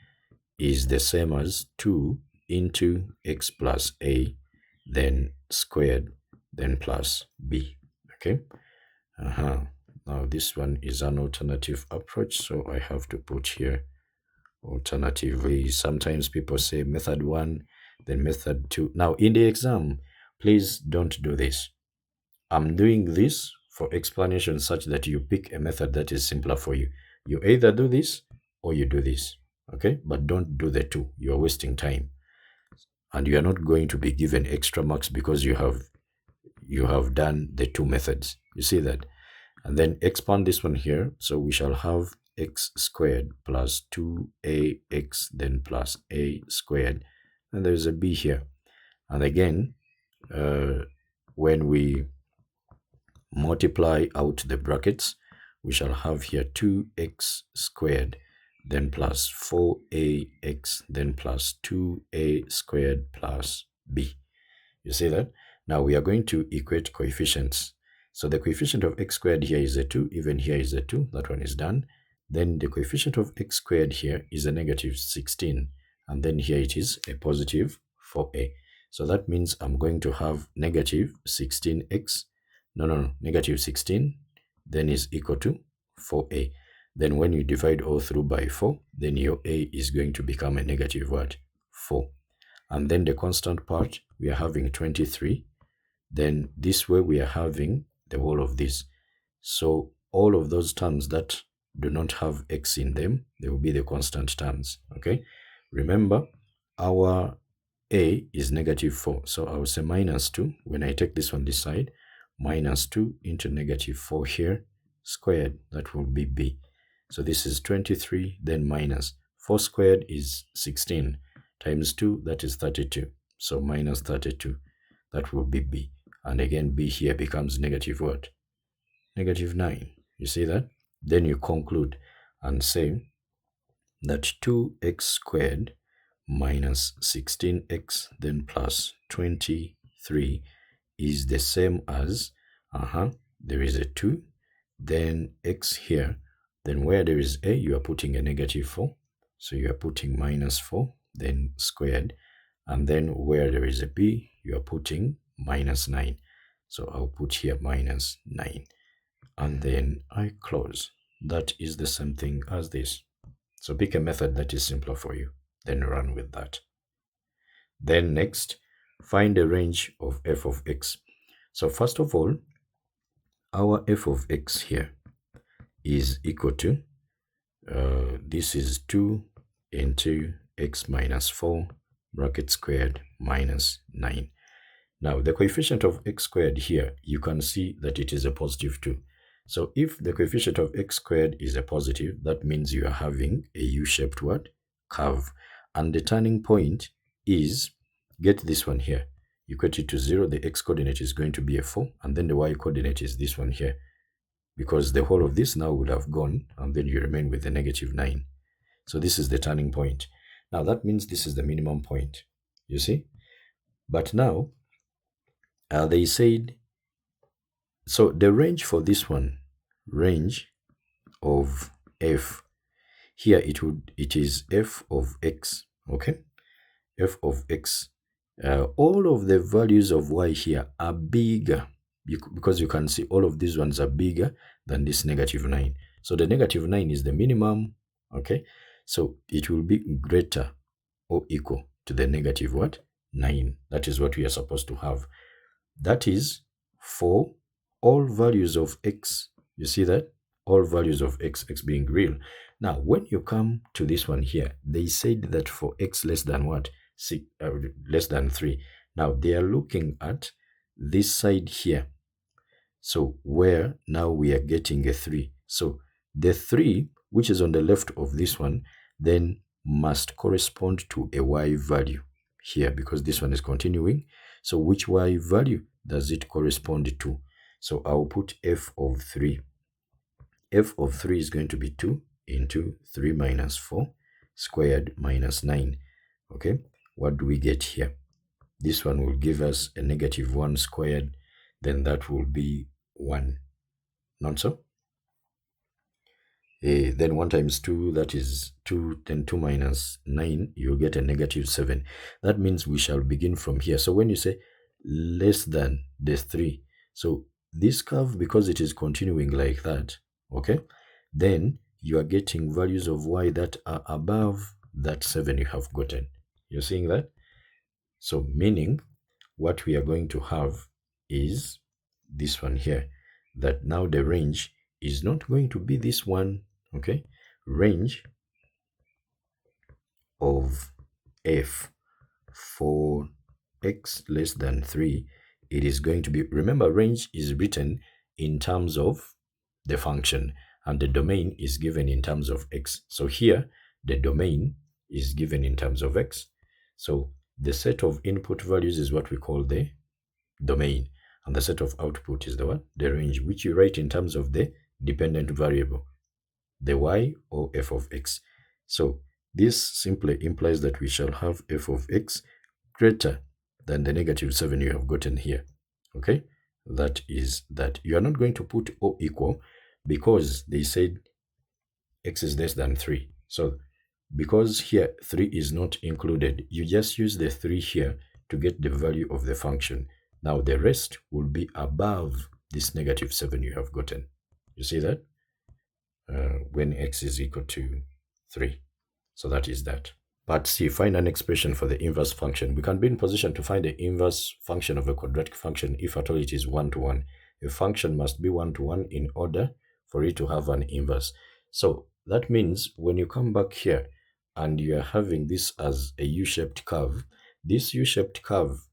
is the same as 2 into x plus a, then squared, then plus b. Okay. Now this one is an alternative approach, so I have to put here alternatively. Sometimes people say method 1, then method 2. Now in the exam, please don't do this. I'm doing this for explanation such that you pick a method that is simpler for you. You either do this or you do this. Okay, but don't do the 2. You're wasting time, and you are not going to be given extra marks because you have done the 2 methods. You see that? And then expand this one here. So we shall have x squared plus 2ax, then plus a squared, and there's a b here. And again, when we multiply out the brackets, we shall have here 2x squared, then plus 4ax, then plus 2a squared plus b. You see that? Now we are going to equate coefficients. So the coefficient of x squared here is a 2, even here is a 2, that one is done. Then the coefficient of x squared here is a negative 16, and then here it is a positive 4a. So that means I'm going to have negative 16x, negative 16, then is equal to 4a. Then when you divide all through by 4, then your a is going to become a negative what? 4. And then the constant part, we are having 23. Then this way we are having the whole of this. So all of those terms that do not have x in them, they will be the constant terms, okay? Remember, our a is negative 4. So I will say minus 2. When I take this on this side, minus 2 into negative 4 here, squared, that will be b. So this is 23, then minus 4 squared is 16, times 2, that is 32. So minus 32, that will be b. And again, b here becomes negative what? Negative 9. You see that? Then you conclude and say that 2x squared minus 16x then plus 23 is the same as, there is a 2, then x here, then where there is a, you are putting a negative 4, so you are putting minus 4, then squared, and then where there is a b, you are putting minus 9, so I'll put here minus 9, and then I close. That is the same thing as this. So pick a method that is simpler for you, then run with that. Then next, find the range of f of x. So first of all, our f of x here is equal to, this is 2 into x minus 4 bracket squared minus 9. Now the coefficient of x squared here, you can see that it is a positive 2. So if the coefficient of x squared is a positive, that means you are having a u-shaped what? Curve. And the turning point is, get this one here, equate it to 0, the x coordinate is going to be a 4, and then the y coordinate is this one here, because the whole of this now would have gone, and then you remain with the negative 9. So this is the turning point. Now that means this is the minimum point, you see? But now, they said, so the range for this one, range of f, here it is f of x, okay? F of x, all of the values of y here are bigger, because you can see all of these ones are bigger than this negative 9. So the negative 9 is the minimum, okay? So it will be greater or equal to the negative what? 9. That is what we are supposed to have. That is for all values of x. You see that? All values of x being real. Now, when you come to this one here, they said that for x less than what? Less than 3. Now, they are looking at this side here. So, where now we are getting a 3. So, the 3, which is on the left of this one, then must correspond to a y value here, because this one is continuing. So, which y value does it correspond to? So, I'll put f of 3. F of 3 is going to be 2 into 3 minus 4 squared minus 9. Okay, what do we get here? This one will give us a negative 1 squared, then that will be 1. Not so? Then 1 times 2, that is 2, then 2 minus 9, you'll get a negative 7. That means we shall begin from here. So when you say less than the 3, so this curve, because it is continuing like that, okay, then you are getting values of y that are above that 7 you have gotten. You're seeing that? So meaning what we are going to have is this one here, that now the range is not going to be this one, okay? Range of f for x less than 3, it is going to be, remember, range is written in terms of the function, and the domain is given in terms of x. So here, the domain is given in terms of x. So the set of input values is what we call the domain, and the set of output is the what? The range, which you write in terms of the dependent variable, the y or f of x. So this simply implies that we shall have f of x greater than the negative 7 you have gotten here, okay? That is that. You are not going to put o equal, because they said x is less than 3. So because here 3 is not included, you just use the 3 here to get the value of the function. Now the rest will be above this negative 7 you have gotten. You see that? When x is equal to 3. So that is that. Part C, find an expression for the inverse function. We can be in position to find the inverse function of a quadratic function if at all it is 1-to-1. A function must be 1-to-1 in order for it to have an inverse. So that means when you come back here and you are having this as a U-shaped curve, this U-shaped curve,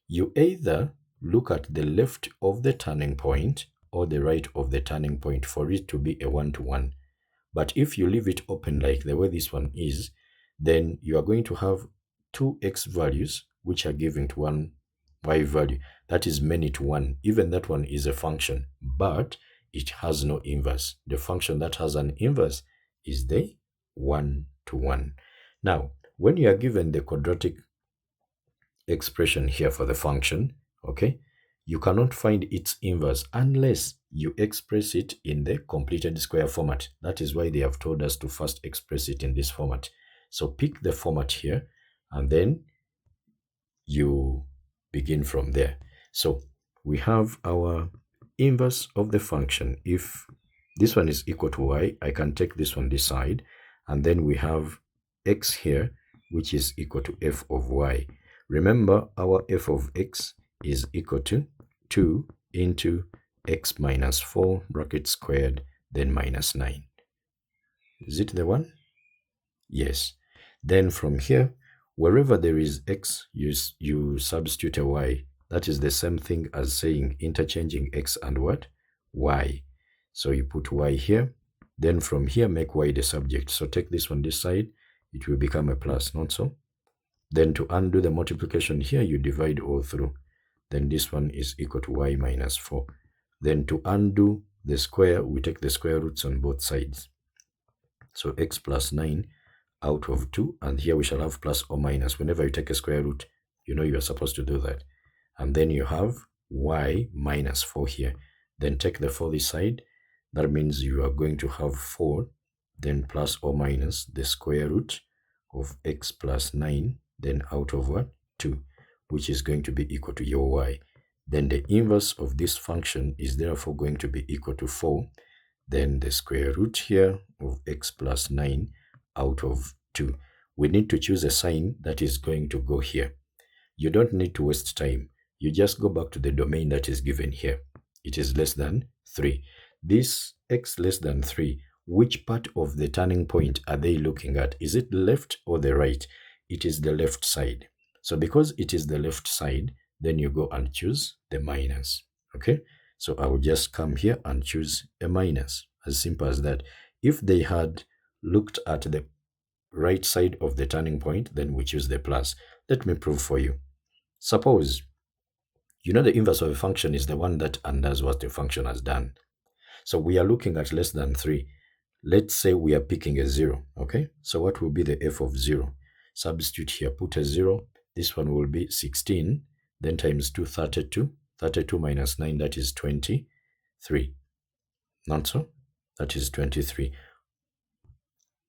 you either look at the left of the turning point or the right of the turning point for it to be a 1-to-1. But if you leave it open like the way this one is, then you are going to have two x values which are given to one y value. That is many to one. Even that one is a function, but it has no inverse. The function that has an inverse is the 1-to-1. Now, when you are given the quadratic expression here for the function, okay, you cannot find its inverse unless you express it in the completed square format. That is why they have told us to first express it in this format. So pick the format here and then you begin from there. So we have our inverse of the function. If this one is equal to y, I can take this one this side, and then we have x here, which is equal to f of y. Remember, our f of x is equal to 2 into x minus 4 bracket squared, then minus 9. Is it the one? Yes. Then from here, wherever there is x, you substitute a y. That is the same thing as saying interchanging x and what? Y. So you put y here. Then from here, make y the subject. So take this one this side. It will become a plus, not so? Then to undo the multiplication here, you divide all through. Then this one is equal to y minus 4. Then to undo the square, we take the square roots on both sides. So x plus 9 out of 2, and here we shall have plus or minus. Whenever you take a square root, you know you are supposed to do that. And then you have y minus 4 here. Then take the 4 this side. That means you are going to have 4, then plus or minus the square root of x plus 9, then out of what? 2, which is going to be equal to your y. Then the inverse of this function is therefore going to be equal to 4. Then the square root here of x plus 9 out of 2. We need to choose a sign that is going to go here. You don't need to waste time. You just go back to the domain that is given here. It is less than 3. This x less than 3, which part of the turning point are they looking at? Is it left or the right? It is the left side. So because it is the left side, then you go and choose the minus. Okay? So I will just come here and choose a minus. As simple as that. If they had looked at the right side of the turning point, then we choose the plus. Let me prove for you. Suppose, you know the inverse of a function is the one that undoes what the function has done. So we are looking at less than 3. Let's say we are picking a 0, okay? So what will be the f of 0? Substitute here, put a 0. This one will be 16, then times 2, 32. 32 minus 9, that is 23. Not so? That is 23.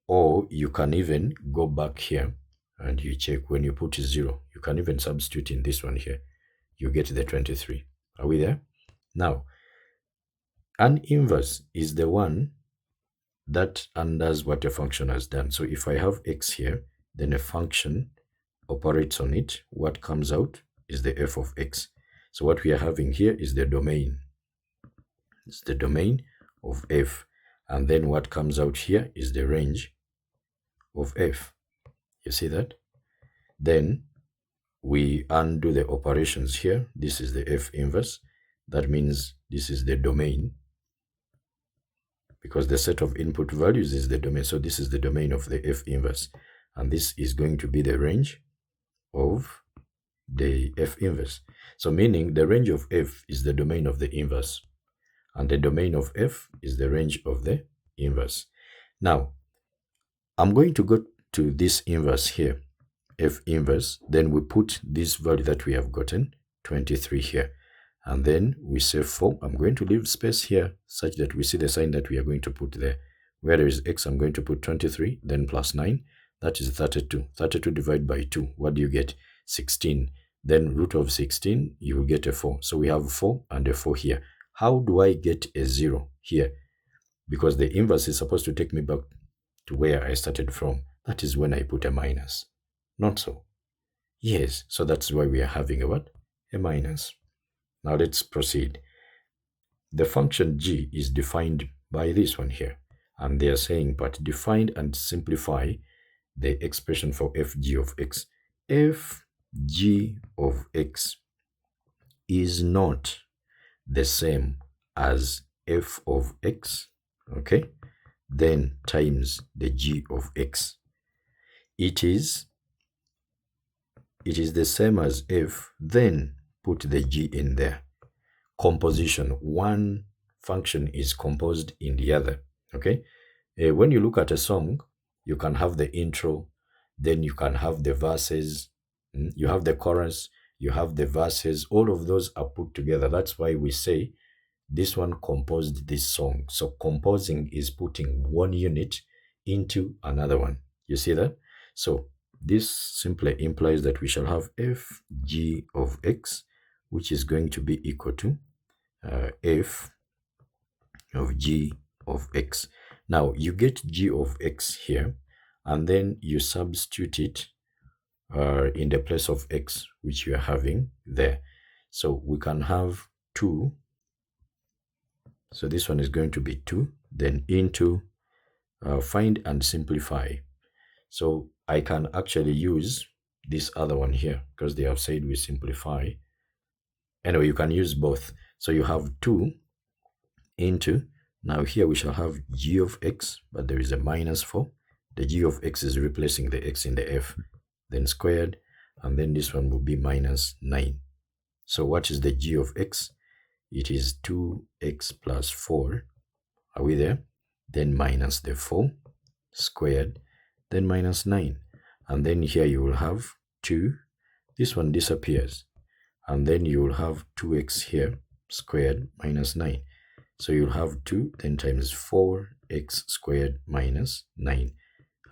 Or you can even go back here and you check when you put 0. You can even substitute in this one here. You get the 23. Are we there? Now, an inverse is the one that undoes what a function has done. So if I have x here, then a function operates on it. What comes out is the f of x. So what we are having here is the domain. It's the domain of f. And then what comes out here is the range of f. You see that? Then we undo the operations here. This is the f inverse. That means this is the domain, because the set of input values is the domain. So this is the domain of the f inverse. And this is going to be the range of the f inverse. So meaning the range of f is the domain of the inverse. And the domain of f is the range of the inverse. Now, I'm going to go to this inverse here, f inverse. Then we put this value that we have gotten, 23 here. And then we say 4. I'm going to leave space here such that we see the sign that we are going to put there. Where there is x, I'm going to put 23, then plus 9. That is 32. 32 divided by 2. What do you get? 16. Then root of 16, you will get a 4. So we have 4 and a 4 here. How do I get a 0 here? Because the inverse is supposed to take me back to where I started from. That is when I put a minus. Not so. Yes, so that's why we are having a what? A minus. Now let's proceed. The function g is defined by this one here. And they are saying, but define and simplify the expression for fg of x. Fg of x is not the same as f of x, okay, then times the g of x. It is the same as f, then put the g in there. Composition, one function is composed in the other, okay? When you look at a song, you can have the intro, then you can have the verses, you have the chorus, you have the verses, all of those are put together. That's why we say this one composed this song. So composing is putting one unit into another one. You see that? So this simply implies that we shall have fg of x, which is going to be equal to f of g of x. Now you get g of x here, and then you substitute it in the place of x, which you are having there. So we can have 2. So this one is going to be 2, then into find and simplify. So I can actually use this other one here because they have said we simplify. Anyway, you can use both. So you have 2 into, now here we shall have g of x, but there is a minus 4. The g of x is replacing the x in the f, then squared, and then this one will be minus 9. So what is the g of x? It is 2x plus 4. Are we there? Then minus the 4 squared, then minus 9. And then here you will have 2. This one disappears. And then you will have 2x here squared minus 9. So you'll have 2, then times 4x squared minus 9.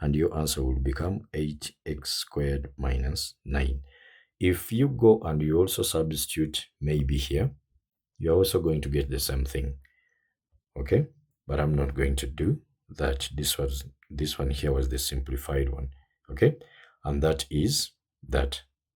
And your answer will become 8x squared minus 9. If you go and you also substitute maybe here, you're also going to get the same thing. Okay? But I'm not going to do that. This one here was the simplified one. Okay? And that is that.